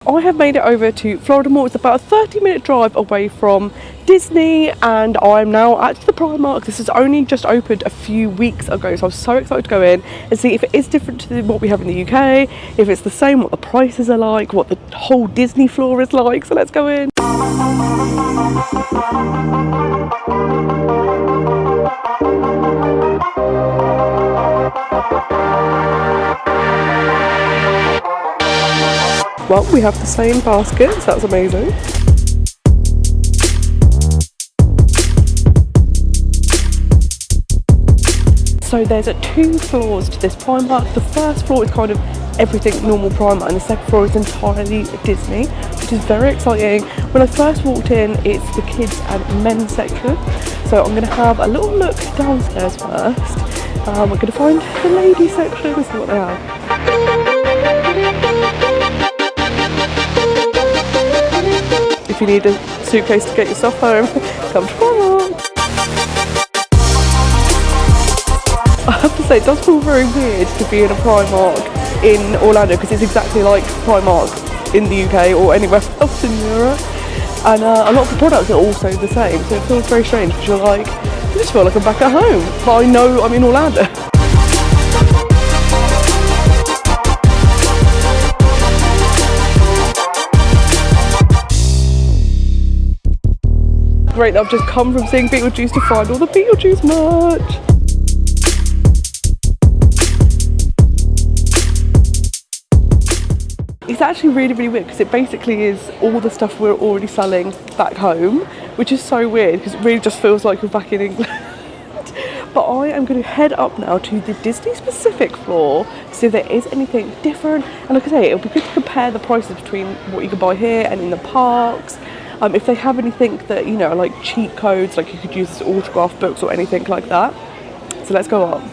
I have made it over to Florida Mall. It's about a 30-minute drive away from Disney, and I'm now at the Primark. This has only just opened a few weeks ago, so I'm so excited to go in and see if it is different to what we have in the UK, if it's the same, what the prices are like, what the whole Disney floor is like. So let's go in. Well, we have the same baskets, that's amazing. So there's 2 floors to this Primark. The first floor is kind of everything normal Primark, and the second floor is entirely Disney, which is very exciting. When I first walked in, it's the kids and men's section. So I'm going to have a little look downstairs first. We're going to find the ladies section and see what they have. If you need a suitcase to get your stuff home, come to Primark. I have to say, it does feel very weird to be in a Primark in Orlando, because it's exactly like Primark in the UK or anywhere else in Europe. And a lot of the products are also the same, so it feels very strange, because you just feel like I'm back at home, but I know I'm in Orlando. Great, I've just come from seeing Beetlejuice to find all the Beetlejuice merch. It's actually really, really weird, because it basically is all the stuff we're already selling back home, which is so weird because it really just feels like we're back in England. But I am going to head up now to the Disney specific floor to see if there is anything different. And like I say, it'll be good to compare the prices between what you can buy here and in the parks. If they have anything that, you know, like cheat codes, like you could use as autograph books or anything like that. So let's go up.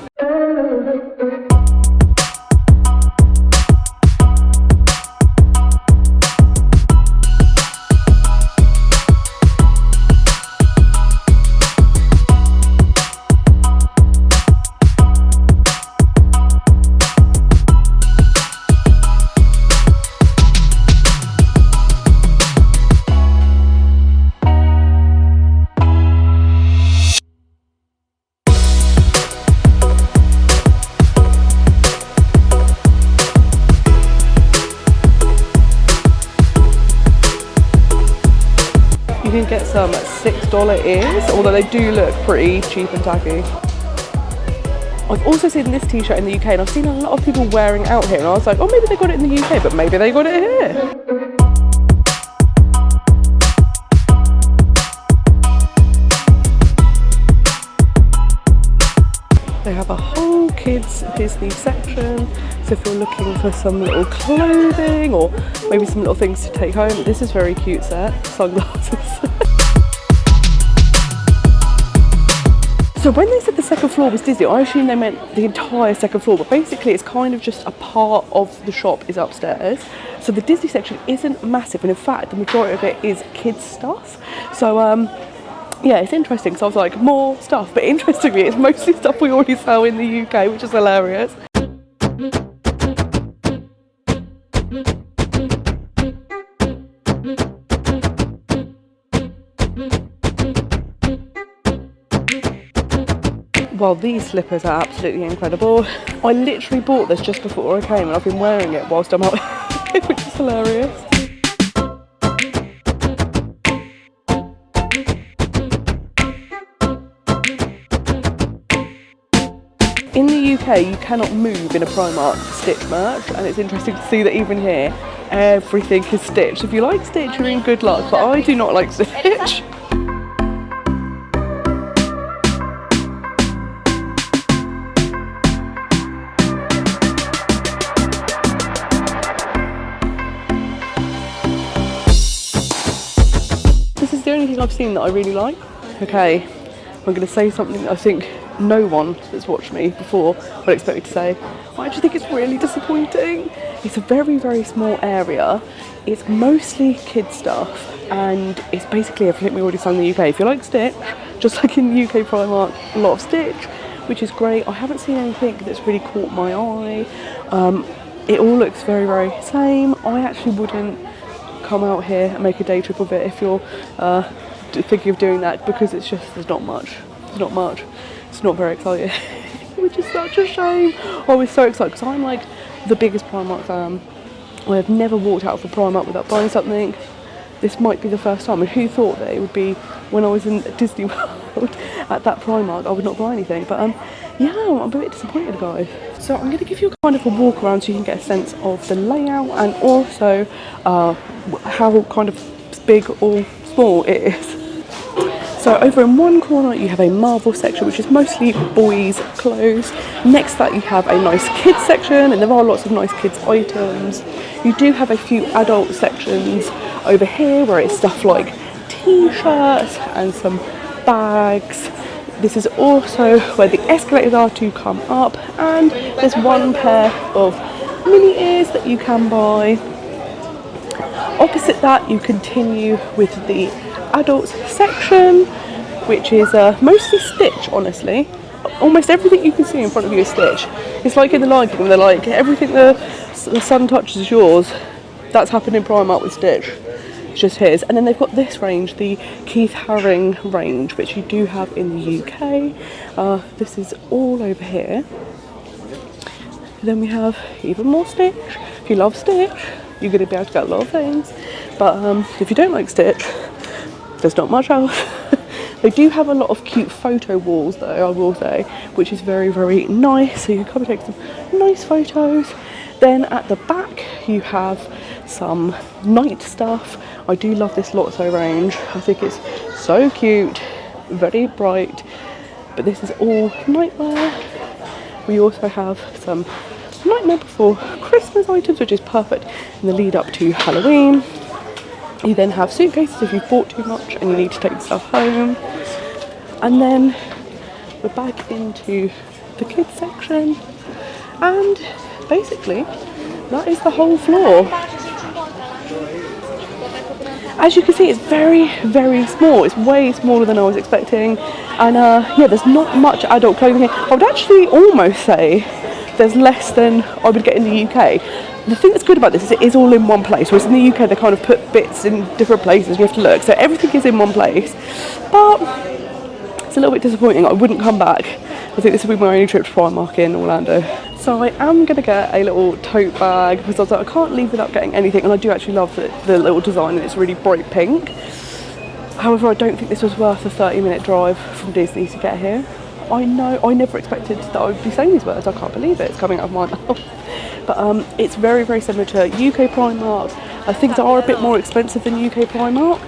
You can get some $6 ears, although they do look pretty cheap and tacky. I've also seen this t-shirt in the UK, and I've seen a lot of people wearing it out here, and I was like, oh, maybe they got it in the UK, but maybe they got it here. They have a whole kids Disney section, so if you're looking for some little clothing or maybe some little things to take home, this is a very cute set. Sunglasses. So when they said the second floor was Disney, I assumed they meant the entire second floor, but basically it's kind of just a part of the shop is upstairs. So the Disney section isn't massive, and in fact the majority of it is kids stuff. So yeah, it's interesting. So I was like, more stuff, but interestingly it's mostly stuff we already sell in the UK, which is hilarious. Well, these slippers are absolutely incredible. I literally bought this just before I came, and I've been wearing it whilst I'm out here, which is hilarious. In the UK, you cannot move in a Primark Stitch merch, and it's interesting to see that even here, everything is Stitch. If you like Stitch, you're in good luck, but I do not like Stitch. This is the only thing I've seen that I really like. Okay, I'm going to say something that I think no one that's watched me before would expect me to say. I actually think it's really disappointing. It's a very, very small area. It's mostly kid stuff, and it's basically everything we already saw in the UK. If you like Stitch, just like in the UK Primark, a lot of Stitch, which is great. I haven't seen anything that's really caught my eye. It all looks very, very same. I actually wouldn't come out here and make a day trip of it if you're thinking of doing that, because it's just, there's not much. It's not very exciting, which is such a shame. I was so excited because I'm like the biggest Primark fan. I have never walked out of a Primark without buying something. This might be the first time, and who thought that it would be when I was in Disney World at that Primark I would not buy anything. But yeah, I'm a bit disappointed, guys. So I'm going to give you kind of a walk around so you can get a sense of the layout, and also how kind of big or small it is. So over in one corner you have a Marvel section, which is mostly boys' clothes. Next to that you have a nice kids section, and there are lots of nice kids items. You do have a few adult sections over here where it's stuff like t-shirts and some bags. This is also where the escalators are to come up, and there's one pair of mini ears that you can buy. Opposite that you continue with the adults section, which is mostly Stitch, honestly. Almost everything you can see in front of you is Stitch. It's like in the Lion King, when they're like, everything the sun touches is yours. That's happened in Primark with Stitch. It's just his. And then they've got this range, the Keith Haring range, which you do have in the UK. This is all over here. Then we have even more Stitch. If you love Stitch, you're going to be able to get a lot of things. But if you don't like Stitch, there's not much else. They do have a lot of cute photo walls though, I will say, which is very, very nice. So you can come and take some nice photos. Then at the back you have some night stuff. I do love this Lotso range. I think it's so cute, very bright. But this is all nightwear. We also have some Nightmare Before Christmas items, which is perfect in the lead up to Halloween. You then have suitcases if you've bought too much and you need to take stuff home. And then we're back into the kids section, and basically that is the whole floor. As you can see, it's very, very small. It's way smaller than I was expecting. And yeah, there's not much adult clothing here. I would actually almost say there's less than I would get in the UK. The thing that's good about this is it is all in one place, whereas in the UK they kind of put bits in different places, you have to look. So everything is in one place. But it's a little bit disappointing. I wouldn't come back. I think this will be my only trip to Primark in Orlando. So I am going to get a little tote bag because I was like, I can't leave without getting anything, and I do actually love the little design, and it's really bright pink. However, I don't think this was worth a 30-minute drive from Disney to get here. I know, I never expected that I would be saying these words. I can't believe it. It's coming out of my mouth. But it's very, very similar to UK Primark. Things are a bit more expensive than UK Primark.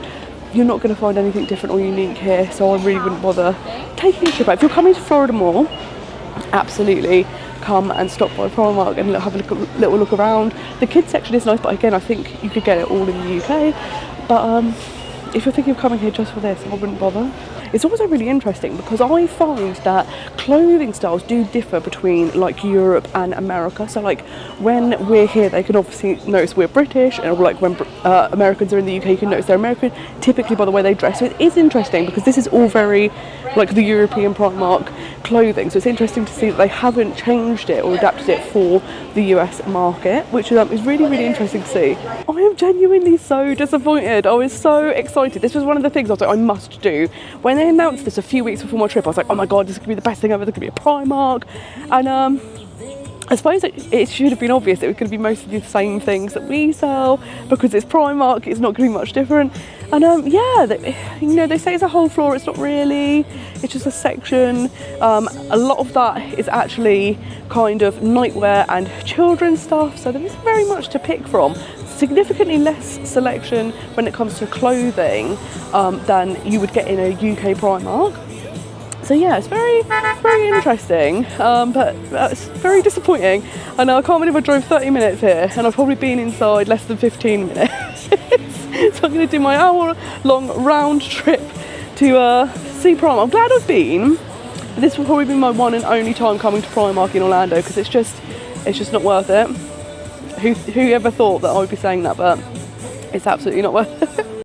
You're not going to find anything different or unique here, so I really wouldn't bother taking a trip out. If you're coming to Florida more, absolutely come and stop by Primark and have a little look around. The kids section is nice, but again, I think you could get it all in the UK. But if you're thinking of coming here just for this, I wouldn't bother. It's also really interesting because I find that clothing styles do differ between like Europe and America. So like when we're here, they can obviously notice we're British, and like when Americans are in the UK, you can notice they're American, typically by the way they dress. So it is interesting because this is all very like the European Primark clothing. So it's interesting to see that they haven't changed it or adapted it for the US market, which is really, really interesting to see. I am genuinely so disappointed. I was so excited. This was one of the things I was like, I must do. When they announced this a few weeks before my trip, I was like, oh my god, this could be the best thing ever. This could be a Primark. And I suppose it should have been obvious it was going to be mostly the same things that we sell, because it's Primark, it's not going to be much different. And yeah, you know, they say it's a whole floor, it's not really, it's just a section. A lot of that is actually kind of nightwear and children's stuff, so there is very much to pick from. Significantly less selection when it comes to clothing than you would get in a UK Primark. So yeah, it's very, very interesting, but it's very disappointing. And I can't believe I drove 30 minutes here, and I've probably been inside less than 15 minutes. So I'm going to do my hour-long round trip to see Primark. I'm glad I've been. This will probably be my one and only time coming to Primark in Orlando, because it's just not worth it. Who ever thought that I would be saying that, but it's absolutely not worth it.